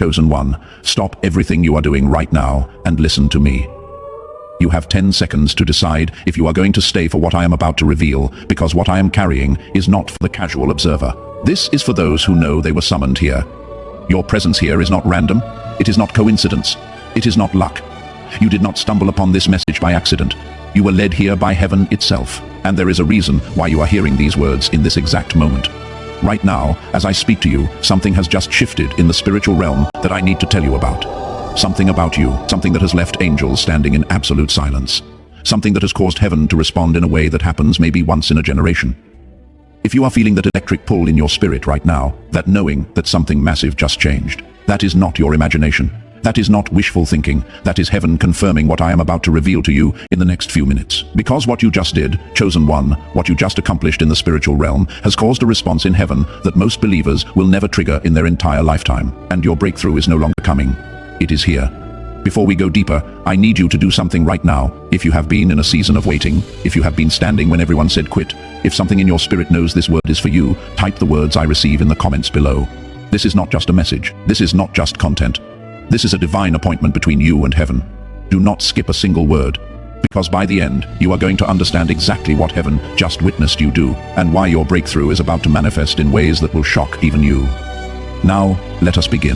Chosen one, stop everything you are doing right now and listen to me. You have 10 seconds to decide if you are going to stay for what I am about to reveal, because what I am carrying is not for the casual observer. This is for those who know they were summoned here. Your presence here is not random. It is not coincidence. It is not luck. You did not stumble upon this message by accident. You were led here by heaven itself, and there is a reason why you are hearing these words in this exact moment. Right now, as I speak to you, something has just shifted in the spiritual realm that I need to tell you about. Something about you, something that has left angels standing in absolute silence. Something that has caused heaven to respond in a way that happens maybe once in a generation. If you are feeling that electric pull in your spirit right now, that knowing that something massive just changed, that is not your imagination. That is not wishful thinking. That is heaven confirming what I am about to reveal to you in the next few minutes. Because what you just did, chosen one, what you just accomplished in the spiritual realm, has caused a response in heaven that most believers will never trigger in their entire lifetime. And your breakthrough is no longer coming. It is here. Before we go deeper, I need you to do something right now. If you have been in a season of waiting, if you have been standing when everyone said quit, if something in your spirit knows this word is for you, type the words I receive in the comments below. This is not just a message. This is not just content. This is a divine appointment between you and heaven. Do not skip a single word, because by the end, you are going to understand exactly what heaven just witnessed you do, and why your breakthrough is about to manifest in ways that will shock even you. Now, let us begin.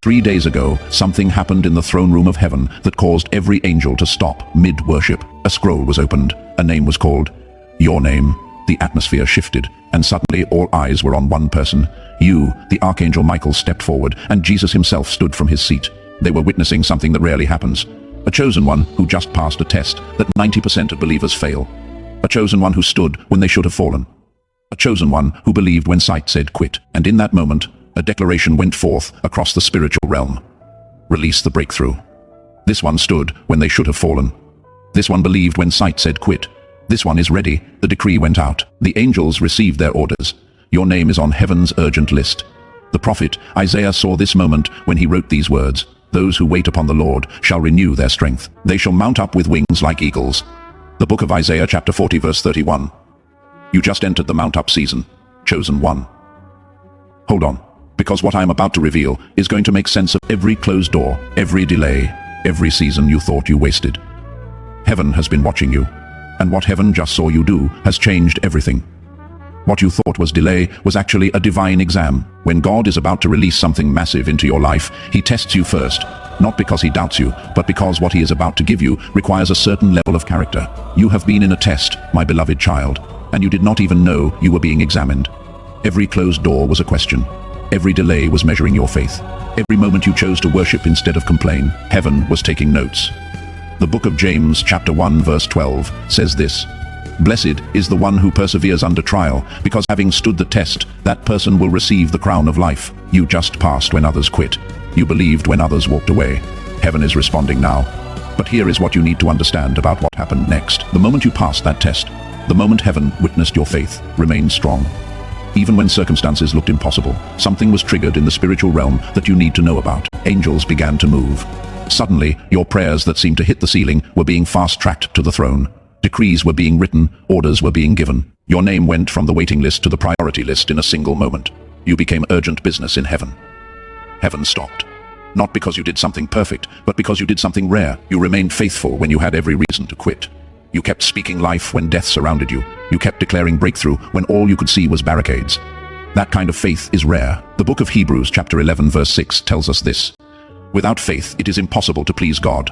3 days ago, something happened in the throne room of heaven that caused every angel to stop mid-worship. A scroll was opened, a name was called. Your name. The atmosphere shifted, and suddenly all eyes were on one person. You, the Archangel Michael, stepped forward, and Jesus himself stood from his seat. They were witnessing something that rarely happens. A chosen one who just passed a test that 90% of believers fail. A chosen one who stood when they should have fallen. A chosen one who believed when sight said quit. And in that moment, a declaration went forth across the spiritual realm. Release the breakthrough. This one stood when they should have fallen. This one believed when sight said quit. This one is ready. The decree went out. The angels received their orders. Your name is on heaven's urgent list. The prophet Isaiah saw this moment when he wrote these words. Those who wait upon the Lord shall renew their strength. They shall mount up with wings like eagles. The book of Isaiah chapter 40 verse 31. You just entered the mount up season. Chosen one. Hold on, because what I am about to reveal is going to make sense of every closed door, every delay, every season you thought you wasted. Heaven has been watching you. And what heaven just saw you do has changed everything. What you thought was delay was actually a divine exam. When God is about to release something massive into your life, he tests you first, not because he doubts you, but because what he is about to give you requires a certain level of character. You have been in a test, my beloved child, and you did not even know you were being examined. Every closed door was a question. Every delay was measuring your faith. Every moment you chose to worship instead of complain, heaven was taking notes. The book of James chapter 1 verse 12 says this. Blessed is the one who perseveres under trial, because having stood the test, that person will receive the crown of life. You just passed when others quit. You believed when others walked away. Heaven is responding now. But here is what you need to understand about what happened next. The moment you passed that test, the moment heaven witnessed your faith, remained strong. Even when circumstances looked impossible, something was triggered in the spiritual realm that you need to know about. Angels began to move. Suddenly, your prayers that seemed to hit the ceiling were being fast-tracked to the throne. Decrees were being written, orders were being given. Your name went from the waiting list to the priority list in a single moment. You became urgent business in heaven. Heaven stopped. Not because you did something perfect, but because you did something rare. You remained faithful when you had every reason to quit. You kept speaking life when death surrounded you. You kept declaring breakthrough when all you could see was barricades. That kind of faith is rare. The book of Hebrews chapter 11 verse 6 tells us this. Without faith, it is impossible to please God,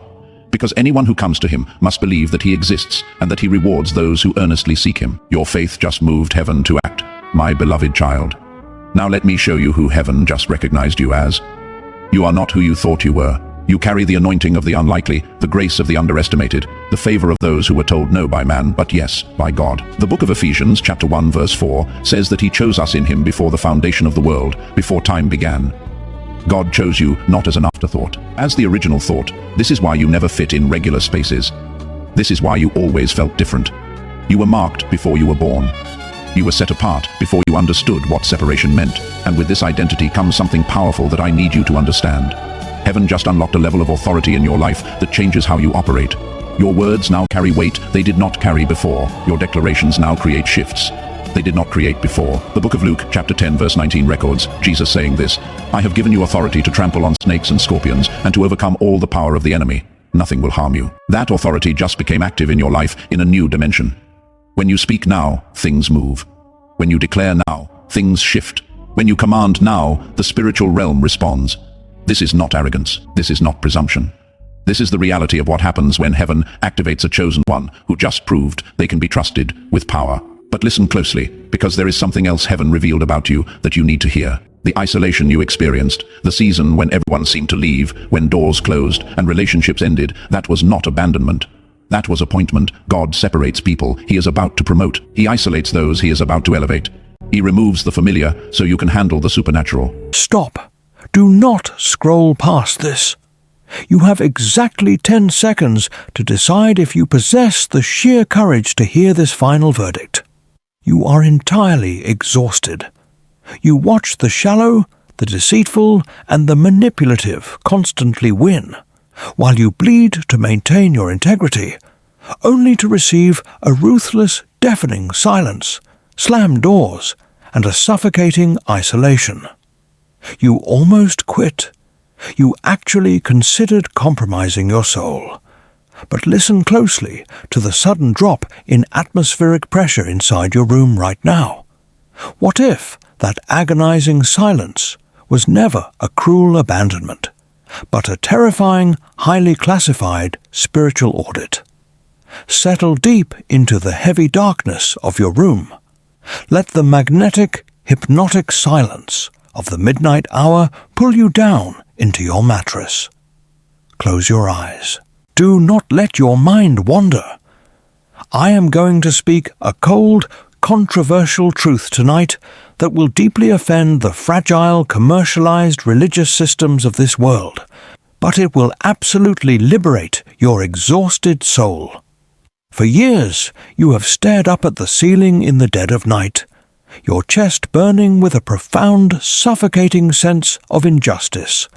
because anyone who comes to him must believe that he exists and that he rewards those who earnestly seek him. Your faith just moved heaven to act, my beloved child. Now let me show you who heaven just recognized you as. You are not who you thought you were. You carry the anointing of the unlikely, the grace of the underestimated, the favor of those who were told no by man, but yes, by God. The book of Ephesians chapter 1 verse 4 says that he chose us in him before the foundation of the world, before time began. God chose you not as an afterthought, as the original thought. This is why you never fit in regular spaces. This is why you always felt different. You were marked before you were born. You were set apart before you understood what separation meant. And with this identity comes something powerful that I need you to understand. Heaven just unlocked a level of authority in your life that changes how you operate. Your words now carry weight they did not carry before. Your declarations now create shifts. they did not create before. The book of Luke, chapter 10, verse 19 records Jesus saying this, "I have given you authority to trample on snakes and scorpions and to overcome all the power of the enemy. Nothing will harm you." That authority just became active in your life in a new dimension. When you speak now, things move. When you declare now, things shift. When you command now, the spiritual realm responds. This is not arrogance. This is not presumption. This is the reality of what happens when heaven activates a chosen one who just proved they can be trusted with power. But listen closely, because there is something else heaven revealed about you that you need to hear. The isolation you experienced, the season when everyone seemed to leave, when doors closed and relationships ended, that was not abandonment. That was appointment. God separates people he is about to promote. He isolates those he is about to elevate. He removes the familiar so you can handle the supernatural. Stop. Do not scroll past this. You have exactly 10 seconds to decide if you possess the sheer courage to hear this final verdict. You are entirely exhausted. You watch the shallow, the deceitful, and the manipulative constantly win, while you bleed to maintain your integrity, only to receive a ruthless, deafening silence, slammed doors, and a suffocating isolation. You almost quit. You actually considered compromising your soul. But listen closely to the sudden drop in atmospheric pressure inside your room right now. What if that agonizing silence was never a cruel abandonment, but a terrifying, highly classified spiritual audit? Settle deep into the heavy darkness of your room. Let the magnetic, hypnotic silence of the midnight hour pull you down into your mattress. Close your eyes. Do not let your mind wander. I am going to speak a cold, controversial truth tonight that will deeply offend the fragile, commercialized religious systems of this world, but it will absolutely liberate your exhausted soul. For years, you have stared up at the ceiling in the dead of night, your chest burning with a profound, suffocating sense of injustice.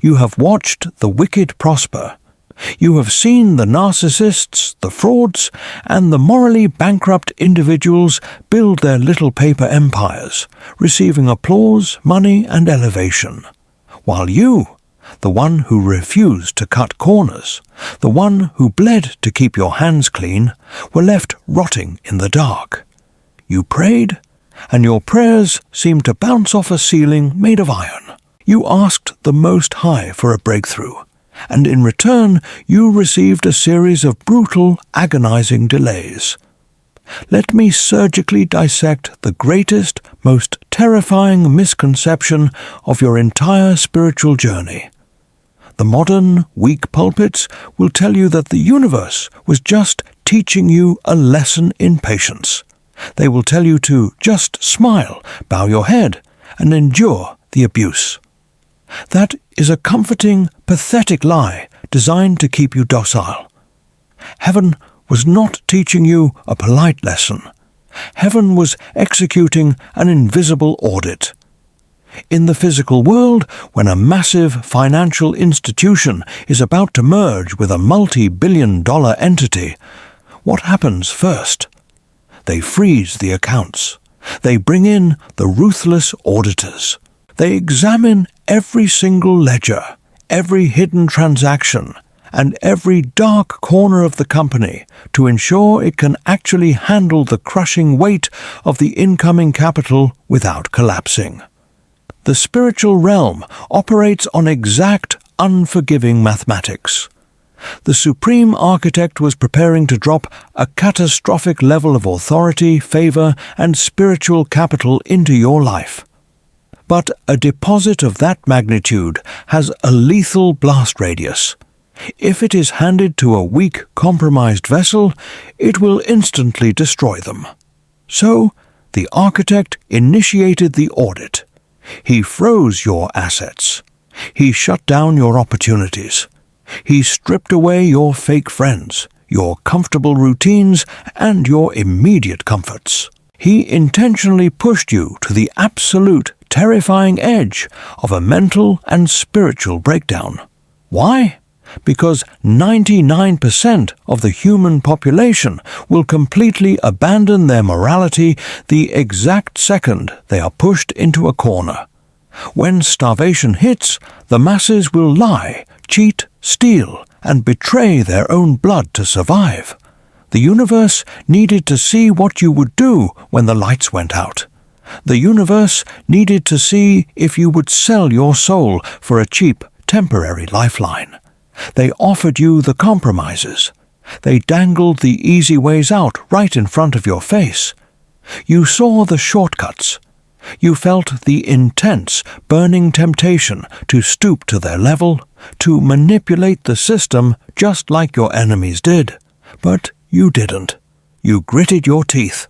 You have watched the wicked prosper. You have seen the narcissists, the frauds, and the morally bankrupt individuals build their little paper empires, receiving applause, money, and elevation. While you, the one who refused to cut corners, the one who bled to keep your hands clean, were left rotting in the dark. You prayed, and your prayers seemed to bounce off a ceiling made of iron. You asked the Most High for a breakthrough, and in return you received a series of brutal, agonizing delays. Let me surgically dissect the greatest, most terrifying misconception of your entire spiritual journey. The modern, weak pulpits will tell you that the universe was just teaching you a lesson in patience. They will tell you to just smile, bow your head, and endure the abuse. That is a comforting, pathetic lie designed to keep you docile. Heaven was not teaching you a polite lesson. Heaven was executing an invisible audit. In the physical world, when a massive financial institution is about to merge with a multi-billion-dollar entity, what happens first? They freeze the accounts. They bring in the ruthless auditors. They examine every single ledger, every hidden transaction, and every dark corner of the company to ensure it can actually handle the crushing weight of the incoming capital without collapsing. The spiritual realm operates on exact, unforgiving mathematics. The Supreme Architect was preparing to drop a catastrophic level of authority, favor, and spiritual capital into your life. But a deposit of that magnitude has a lethal blast radius. If it is handed to a weak, compromised vessel, it will instantly destroy them. So, the architect initiated the audit. He froze your assets. He shut down your opportunities. He stripped away your fake friends, your comfortable routines, and your immediate comforts. He intentionally pushed you to the absolute, terrifying edge of a mental and spiritual breakdown. Why? because 99% of the human population will completely abandon their morality the exact second they are pushed into a corner. When starvation hits, the masses will lie, cheat, steal, and betray their own blood to survive. The universe needed to see what you would do when the lights went out. The universe needed to see if you would sell your soul for a cheap, temporary lifeline. They offered you the compromises. They dangled the easy ways out right in front of your face. You saw the shortcuts. You felt the intense, burning temptation to stoop to their level, to manipulate the system just like your enemies did. But you didn't. You gritted your teeth.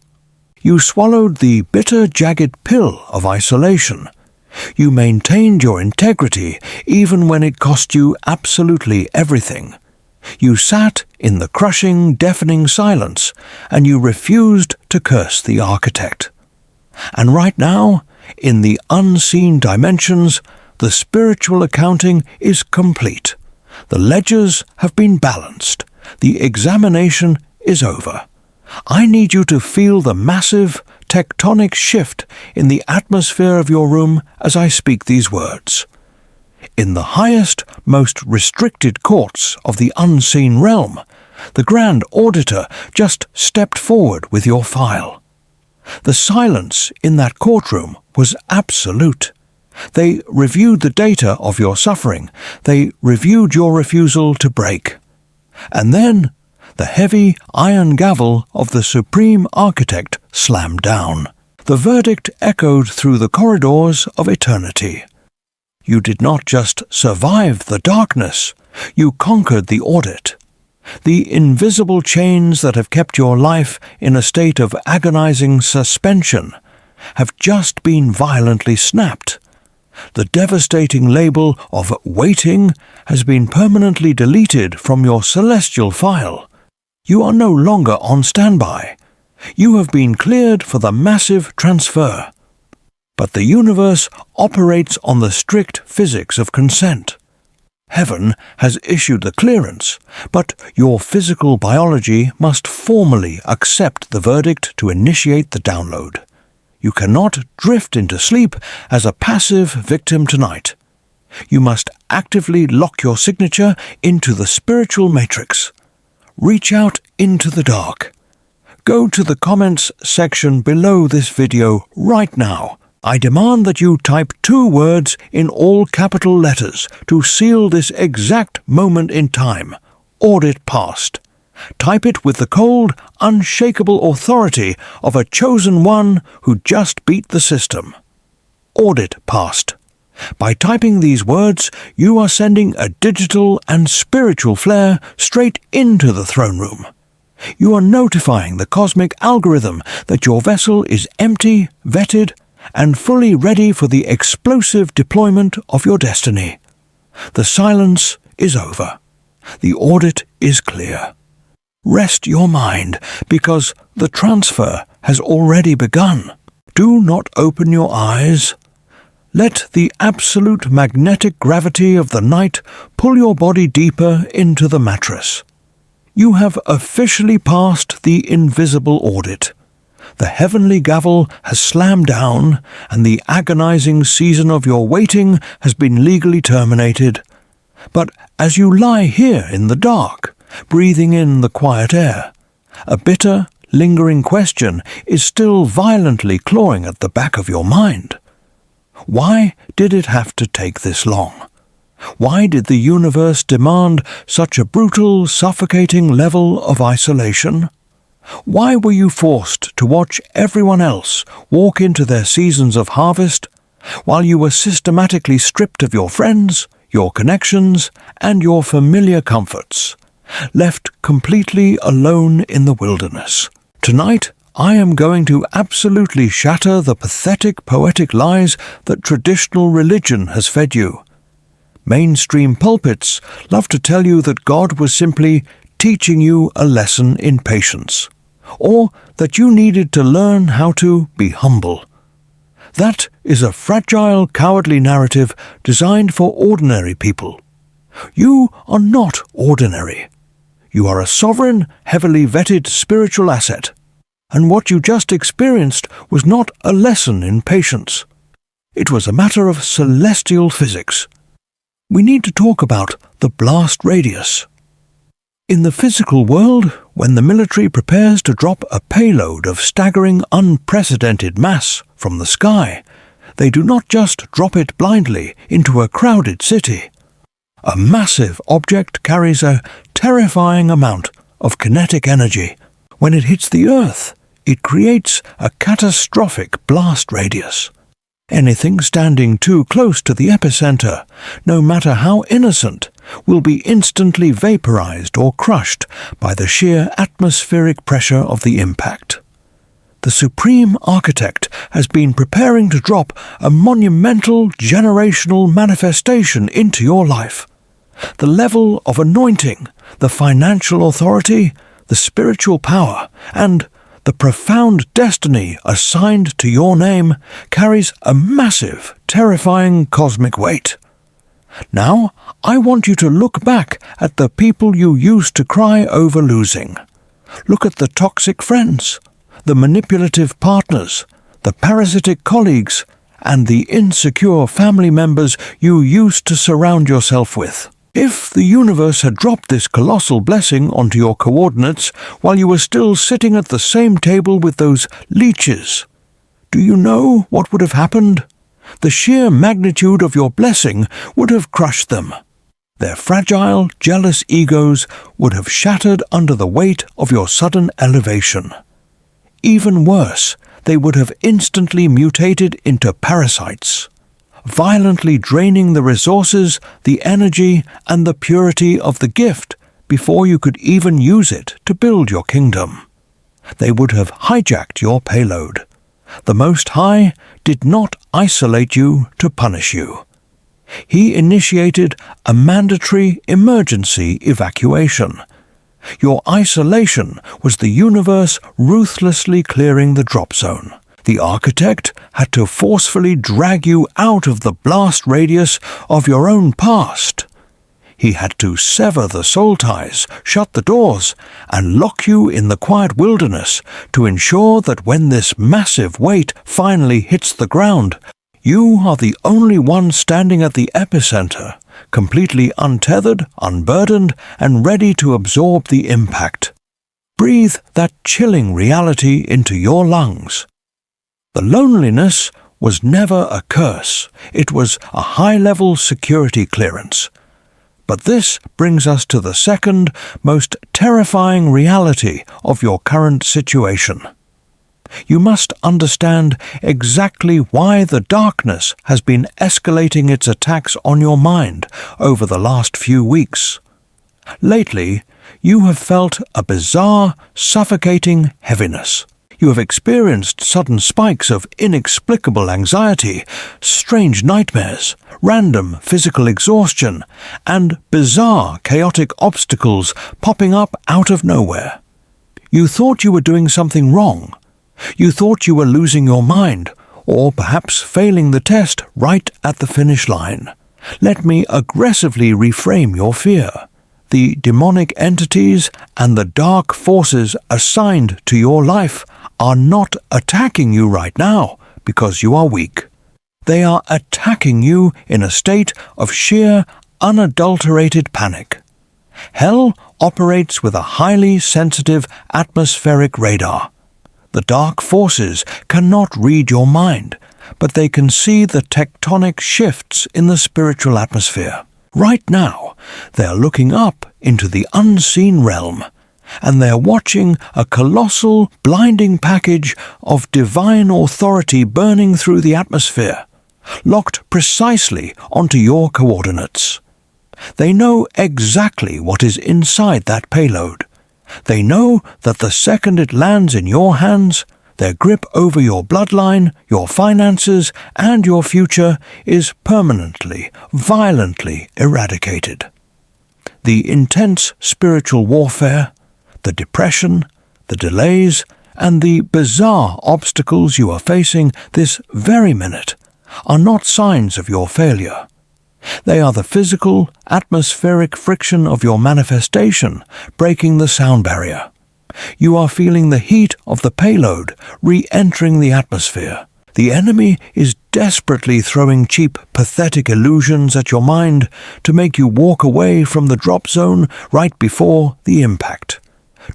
You swallowed the bitter, jagged pill of isolation. You maintained your integrity even when it cost you absolutely everything. You sat in the crushing, deafening silence, and you refused to curse the architect. And right now, in the unseen dimensions, the spiritual accounting is complete. The ledgers have been balanced. The examination is over. I need you to feel the massive, tectonic shift in the atmosphere of your room as I speak these words. In the highest, most restricted courts of the unseen realm, the Grand Auditor just stepped forward with your file. The silence in that courtroom was absolute. They reviewed the data of your suffering. They reviewed your refusal to break. And then the heavy iron gavel of the Supreme Architect slammed down. The verdict echoed through the corridors of eternity. You did not just survive the darkness, you conquered the audit. The invisible chains that have kept your life in a state of agonizing suspension have just been violently snapped. The devastating label of waiting has been permanently deleted from your celestial file. You are no longer on standby. You have been cleared for the massive transfer. But the universe operates on the strict physics of consent. Heaven has issued the clearance, but your physical biology must formally accept the verdict to initiate the download. You cannot drift into sleep as a passive victim tonight. You must actively lock your signature into the spiritual matrix. Reach out into the dark. Go to the comments section below this video right now. I demand that you type 2 words in all capital letters to seal this exact moment in time. Audit passed. Type it with the cold, unshakable authority of a chosen one who just beat the system. Audit passed. By typing these words, you are sending a digital and spiritual flare straight into the throne room. You are notifying the cosmic algorithm that your vessel is empty, vetted, and fully ready for the explosive deployment of your destiny. The silence is over. The audit is clear. Rest your mind, because the transfer has already begun. Do not open your eyes. Let the absolute magnetic gravity of the night pull your body deeper into the mattress. You have officially passed the invisible audit. The heavenly gavel has slammed down, and the agonizing season of your waiting has been legally terminated. But as you lie here in the dark, breathing in the quiet air, a bitter, lingering question is still violently clawing at the back of your mind. Why did it have to take this long? Why did the universe demand such a brutal, suffocating level of isolation? Why were you forced to watch everyone else walk into their seasons of harvest, while you were systematically stripped of your friends, your connections, and your familiar comforts, left completely alone in the wilderness? Tonight, I am going to absolutely shatter the pathetic poetic lies that traditional religion has fed you. Mainstream pulpits love to tell you that God was simply teaching you a lesson in patience, or that you needed to learn how to be humble. That is a fragile, cowardly narrative designed for ordinary people. You are not ordinary. You are a sovereign, heavily vetted spiritual asset. And what you just experienced was not a lesson in patience. It was a matter of celestial physics. We need to talk about the blast radius. In the physical world, when the military prepares to drop a payload of staggering, unprecedented mass from the sky, they do not just drop it blindly into a crowded city. A massive object carries a terrifying amount of kinetic energy. When it hits the Earth, it creates a catastrophic blast radius. Anything standing too close to the epicenter, no matter how innocent, will be instantly vaporized or crushed by the sheer atmospheric pressure of the impact. The Supreme Architect has been preparing to drop a monumental generational manifestation into your life. The level of anointing, the financial authority, the spiritual power, and the profound destiny assigned to your name carries a massive, terrifying cosmic weight. Now, I want you to look back at the people you used to cry over losing. Look at the toxic friends, the manipulative partners, the parasitic colleagues, and the insecure family members you used to surround yourself with. If the universe had dropped this colossal blessing onto your coordinates while you were still sitting at the same table with those leeches, do you know what would have happened? The sheer magnitude of your blessing would have crushed them. Their fragile, jealous egos would have shattered under the weight of your sudden elevation. Even worse, they would have instantly mutated into parasites, violently draining the resources, the energy, and the purity of the gift before you could even use it to build your kingdom. They would have hijacked your payload. The Most High did not isolate you to punish you. He initiated a mandatory emergency evacuation. Your isolation was the universe ruthlessly clearing the drop zone. The Architect had to forcefully drag you out of the blast radius of your own past. He had to sever the soul ties, shut the doors, and lock you in the quiet wilderness to ensure that when this massive weight finally hits the ground, you are the only one standing at the epicenter, completely untethered, unburdened, and ready to absorb the impact. Breathe that chilling reality into your lungs. The loneliness was never a curse. It was a high-level security clearance. But this brings us to the second, most terrifying reality of your current situation. You must understand exactly why the darkness has been escalating its attacks on your mind over the last few weeks. Lately, you have felt a bizarre, suffocating heaviness. You have experienced sudden spikes of inexplicable anxiety, strange nightmares, random physical exhaustion, and bizarre, chaotic obstacles popping up out of nowhere. You thought you were doing something wrong. You thought you were losing your mind, or perhaps failing the test right at the finish line. Let me aggressively reframe your fear. The demonic entities and the dark forces assigned to your life are not attacking you right now because you are weak. They are attacking you in a state of sheer, unadulterated panic. Hell operates with a highly sensitive atmospheric radar. The dark forces cannot read your mind, but they can see the tectonic shifts in the spiritual atmosphere. Right now, they are looking up into the unseen realm, and they are watching a colossal, blinding package of divine authority burning through the atmosphere, locked precisely onto your coordinates. They know exactly what is inside that payload. They know that the second it lands in your hands, their grip over your bloodline, your finances, and your future is permanently, violently eradicated. The intense spiritual warfare, the depression, the delays, and the bizarre obstacles you are facing this very minute are not signs of your failure. They are the physical, atmospheric friction of your manifestation breaking the sound barrier. You are feeling the heat of the payload re-entering the atmosphere. The enemy is desperately throwing cheap, pathetic illusions at your mind to make you walk away from the drop zone right before the impact.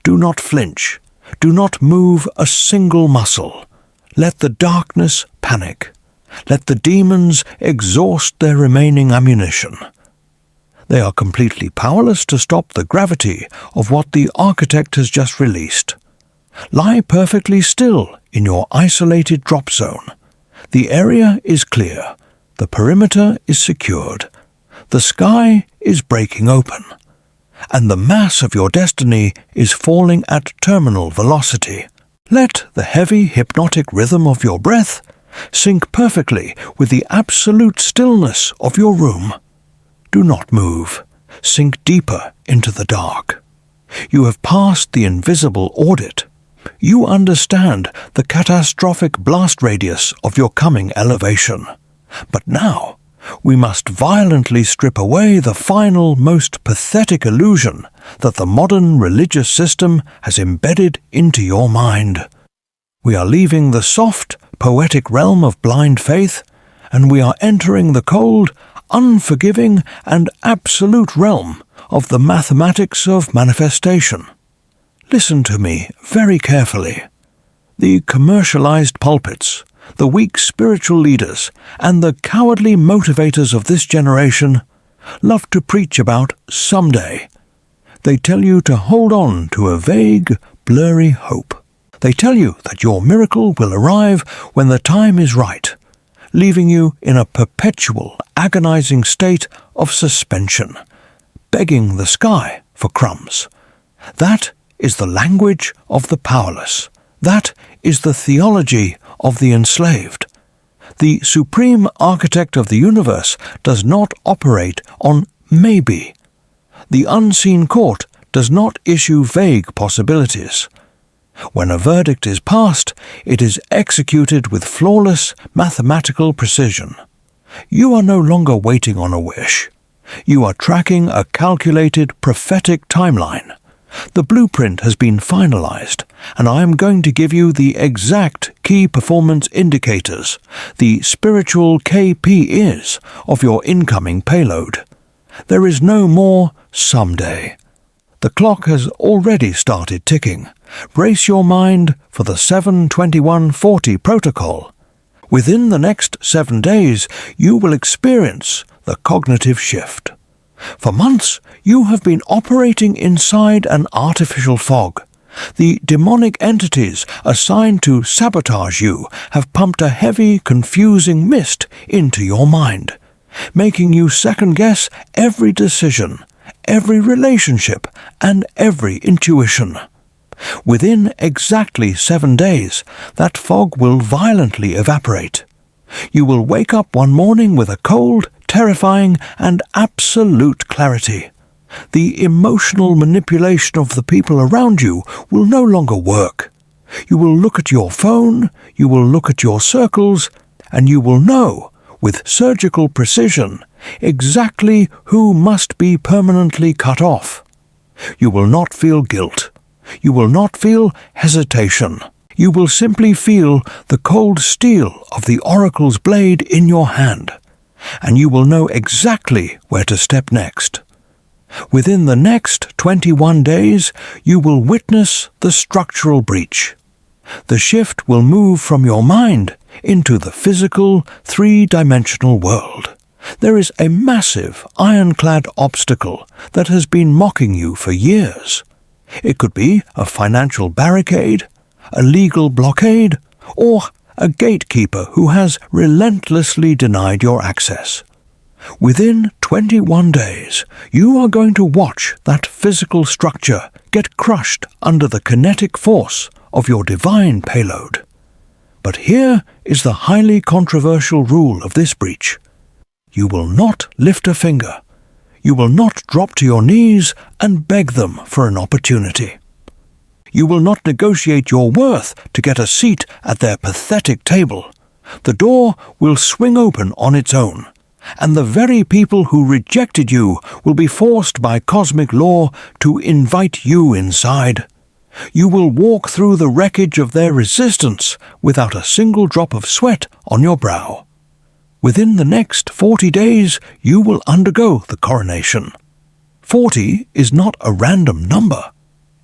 Do not flinch. Do not move a single muscle. Let the darkness panic. Let the demons exhaust their remaining ammunition. They are completely powerless to stop the gravity of what the architect has just released. Lie perfectly still in your isolated drop zone. The area is clear. The perimeter is secured. The sky is breaking open. And the mass of your destiny is falling at terminal velocity. Let the heavy hypnotic rhythm of your breath sync perfectly with the absolute stillness of your room. Do not move. Sink deeper into the dark. You have passed the invisible audit. You understand the catastrophic blast radius of your coming elevation. But now, we must violently strip away the final, most pathetic illusion that the modern religious system has embedded into your mind. We are leaving the soft, poetic realm of blind faith, and we are entering the cold, unforgiving, and absolute realm of the mathematics of manifestation. Listen to me very carefully. The commercialized pulpits, the weak spiritual leaders, and the cowardly motivators of this generation love to preach about someday. They tell you to hold on to a vague, blurry hope. They tell you that your miracle will arrive when the time is right, leaving you in a perpetual, agonizing state of suspension, begging the sky for crumbs. That is the language of the powerless. That is the theology of the enslaved. The supreme architect of the universe does not operate on maybe. The unseen court does not issue vague possibilities. When a verdict is passed, it is executed with flawless mathematical precision. You are no longer waiting on a wish. You are tracking a calculated prophetic timeline. The blueprint has been finalized, and I am going to give you the exact key performance indicators, the spiritual KPIs of your incoming payload. There is no more someday. The clock has already started ticking. Brace your mind for the 7-21-40 protocol. Within the next 7 days, you will experience the cognitive shift. For months, you have been operating inside an artificial fog. The demonic entities assigned to sabotage you have pumped a heavy, confusing mist into your mind, making you second-guess every decision, every relationship, and every intuition. Within exactly 7 days, that fog will violently evaporate. You will wake up one morning with a cold, terrifying, and absolute clarity. The emotional manipulation of the people around you will no longer work. You will look at your phone, you will look at your circles, and you will know, with surgical precision, exactly who must be permanently cut off. You will not feel guilt. You will not feel hesitation. You will simply feel the cold steel of the oracle's blade in your hand, and you will know exactly where to step next. Within the next 21 days, you will witness the structural breach. The shift will move from your mind into the physical, three-dimensional world. There is a massive, ironclad obstacle that has been mocking you for years. It could be a financial barricade, a legal blockade, or a gatekeeper who has relentlessly denied your access. Within 21 days, you are going to watch that physical structure get crushed under the kinetic force of your divine payload. But here is the highly controversial rule of this breach. You will not lift a finger. You will not drop to your knees and beg them for an opportunity. You will not negotiate your worth to get a seat at their pathetic table. The door will swing open on its own, and the very people who rejected you will be forced by cosmic law to invite you inside. You will walk through the wreckage of their resistance without a single drop of sweat on your brow. Within the next 40 days, you will undergo the coronation. 40 is not a random number.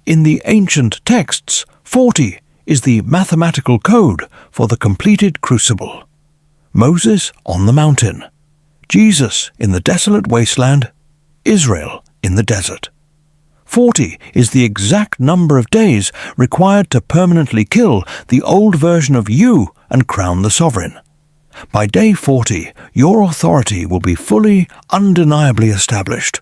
In the ancient texts, 40 is the mathematical code for the completed crucible. Moses on the mountain, Jesus in the desolate wasteland, Israel in the desert. 40 is the exact number of days required to permanently kill the old version of you and crown the sovereign. By day 40, your authority will be fully, undeniably established.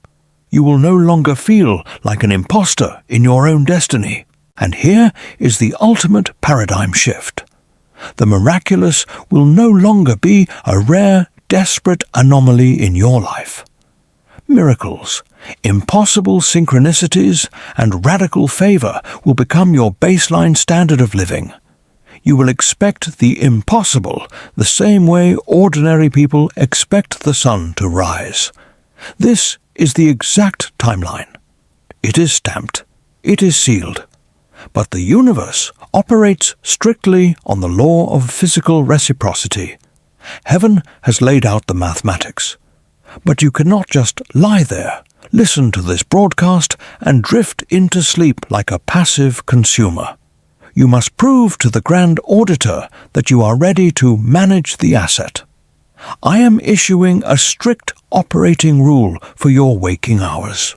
You will no longer feel like an imposter in your own destiny. And here is the ultimate paradigm shift. The miraculous will no longer be a rare, desperate anomaly in your life. Miracles, impossible synchronicities, and radical favor will become your baseline standard of living. You will expect the impossible the same way ordinary people expect the sun to rise. This is the exact timeline. It is stamped. It is sealed. But the universe operates strictly on the law of physical reciprocity. Heaven has laid out the mathematics. But you cannot just lie there, listen to this broadcast, and drift into sleep like a passive consumer. You must prove to the grand auditor that you are ready to manage the asset. I am issuing a strict operating rule for your waking hours.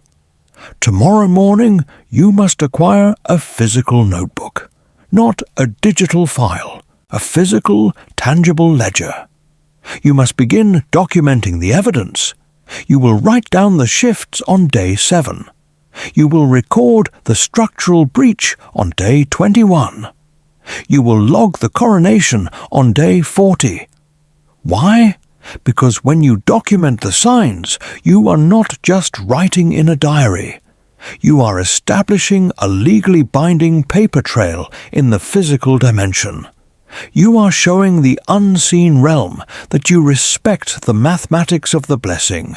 Tomorrow morning, you must acquire a physical notebook, not a digital file, a physical, tangible ledger. You must begin documenting the evidence. You will write down the shifts on day 7. You will record the structural breach on day 21. You will log the coronation on day 40. Why? Because when you document the signs, you are not just writing in a diary. You are establishing a legally binding paper trail in the physical dimension. You are showing the unseen realm that you respect the mathematics of the blessing.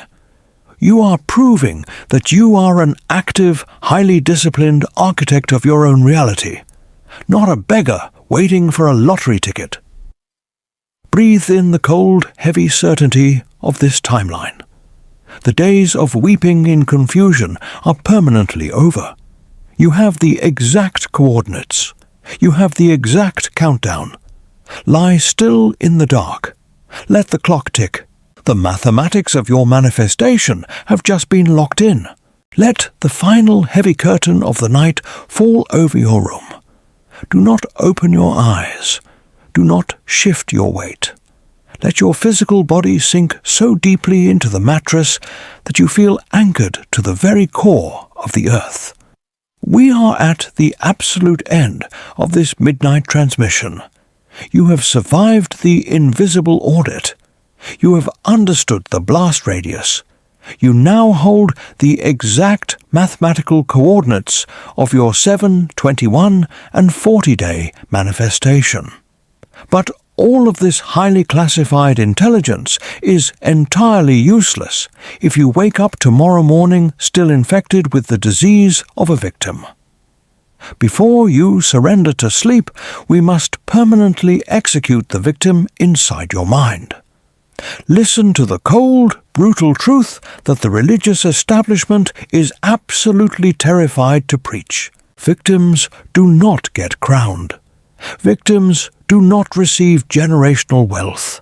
You are proving that you are an active, highly disciplined architect of your own reality, not a beggar waiting for a lottery ticket. Breathe in the cold, heavy certainty of this timeline. The days of weeping in confusion are permanently over. You have the exact coordinates. You have the exact countdown. Lie still in the dark. Let the clock tick. The mathematics of your manifestation have just been locked in. Let the final heavy curtain of the night fall over your room. Do not open your eyes. Do not shift your weight. Let your physical body sink so deeply into the mattress that you feel anchored to the very core of the earth. We are at the absolute end of this midnight transmission. You have survived the invisible audit. You have understood the blast radius. You now hold the exact mathematical coordinates of your 7, 21, and 40-day manifestation. But all of this highly classified intelligence is entirely useless if you wake up tomorrow morning still infected with the disease of a victim. Before you surrender to sleep, we must permanently execute the victim inside your mind. Listen to the cold, brutal truth that the religious establishment is absolutely terrified to preach. Victims do not get crowned. Victims do not receive generational wealth.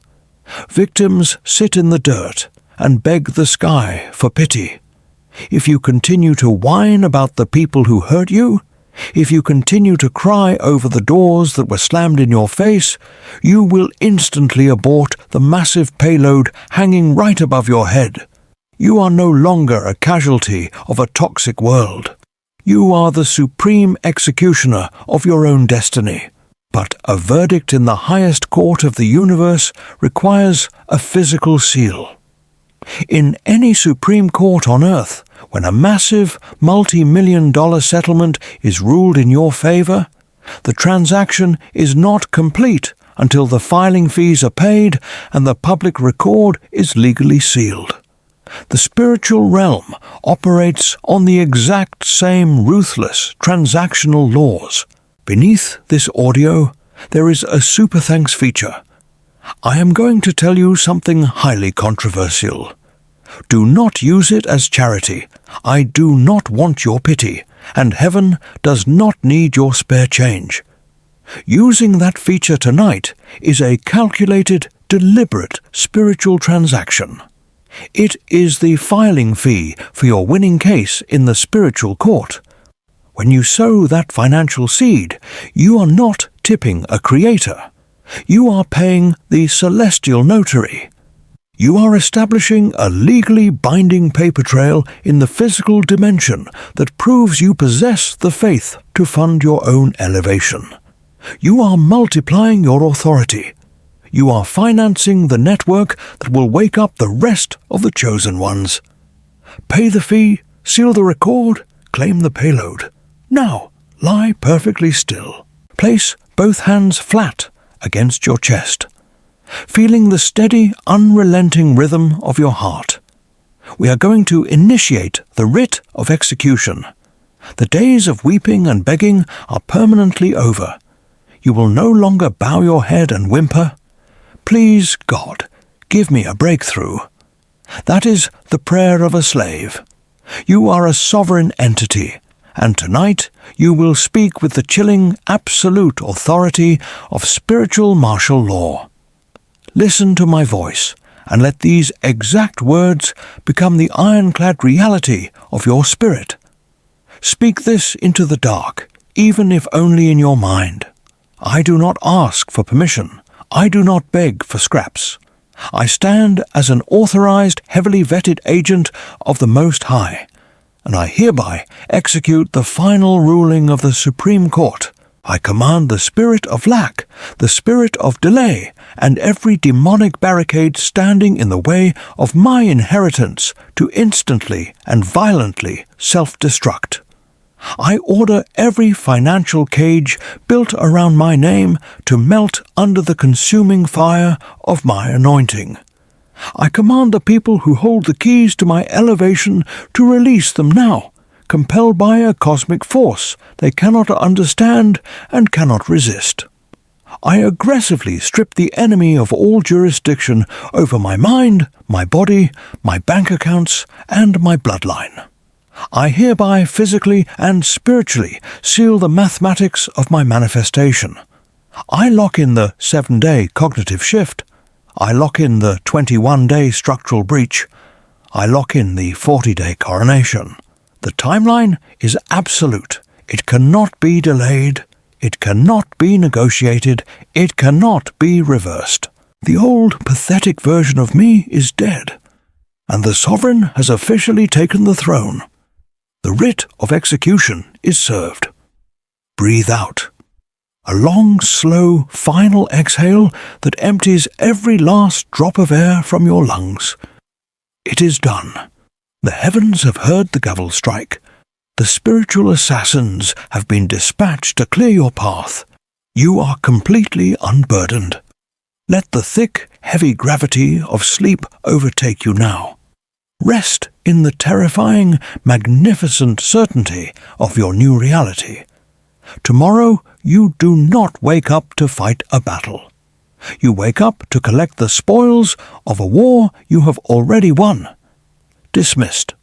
Victims sit in the dirt and beg the sky for pity. If you continue to whine about the people who hurt you, if you continue to cry over the doors that were slammed in your face, you will instantly abort the massive payload hanging right above your head. You are no longer a casualty of a toxic world. You are the supreme executioner of your own destiny. But a verdict in the highest court of the universe requires a physical seal. In any supreme court on earth, when a massive, multi-million-dollar settlement is ruled in your favor, the transaction is not complete until the filing fees are paid and the public record is legally sealed. The spiritual realm operates on the exact same ruthless transactional laws. Beneath this audio, there is a super thanks feature. I am going to tell you something highly controversial. Do not use it as charity. I do not want your pity, and heaven does not need your spare change. Using that feature tonight is a calculated, deliberate spiritual transaction. It is the filing fee for your winning case in the spiritual court. When you sow that financial seed, you are not tipping a creator. You are paying the celestial notary. You are establishing a legally binding paper trail in the physical dimension that proves you possess the faith to fund your own elevation. You are multiplying your authority. You are financing the network that will wake up the rest of the chosen ones. Pay the fee, seal the record, claim the payload. Now, lie perfectly still. Place both hands flat against your chest, feeling the steady, unrelenting rhythm of your heart. We are going to initiate the rite of execution. The days of weeping and begging are permanently over. You will no longer bow your head and whimper, "Please, God, give me a breakthrough." That is the prayer of a slave. You are a sovereign entity, and tonight you will speak with the chilling, absolute authority of spiritual martial law. Listen to my voice, and let these exact words become the ironclad reality of your spirit. Speak this into the dark, even if only in your mind. I do not ask for permission. I do not beg for scraps. I stand as an authorized, heavily vetted agent of the Most High, and I hereby execute the final ruling of the Supreme Court. I command the spirit of lack, the spirit of delay, and every demonic barricade standing in the way of my inheritance to instantly and violently self-destruct. I order every financial cage built around my name to melt under the consuming fire of my anointing. I command the people who hold the keys to my elevation to release them now, compelled by a cosmic force they cannot understand and cannot resist. I aggressively strip the enemy of all jurisdiction over my mind, my body, my bank accounts, and my bloodline. I hereby physically and spiritually seal the mathematics of my manifestation. I lock in the 7-day cognitive shift. I lock in the 21-day structural breach. I lock in the 40-day coronation. The timeline is absolute. It cannot be delayed. It cannot be negotiated. It cannot be reversed. The old, pathetic version of me is dead, and the sovereign has officially taken the throne. The rite of execution is served. Breathe out. A long, slow, final exhale that empties every last drop of air from your lungs. It is done. The heavens have heard the gavel strike. The spiritual assassins have been dispatched to clear your path. You are completely unburdened. Let the thick, heavy gravity of sleep overtake you now. Rest in the terrifying, magnificent certainty of your new reality. Tomorrow, you do not wake up to fight a battle. You wake up to collect the spoils of a war you have already won. Dismissed.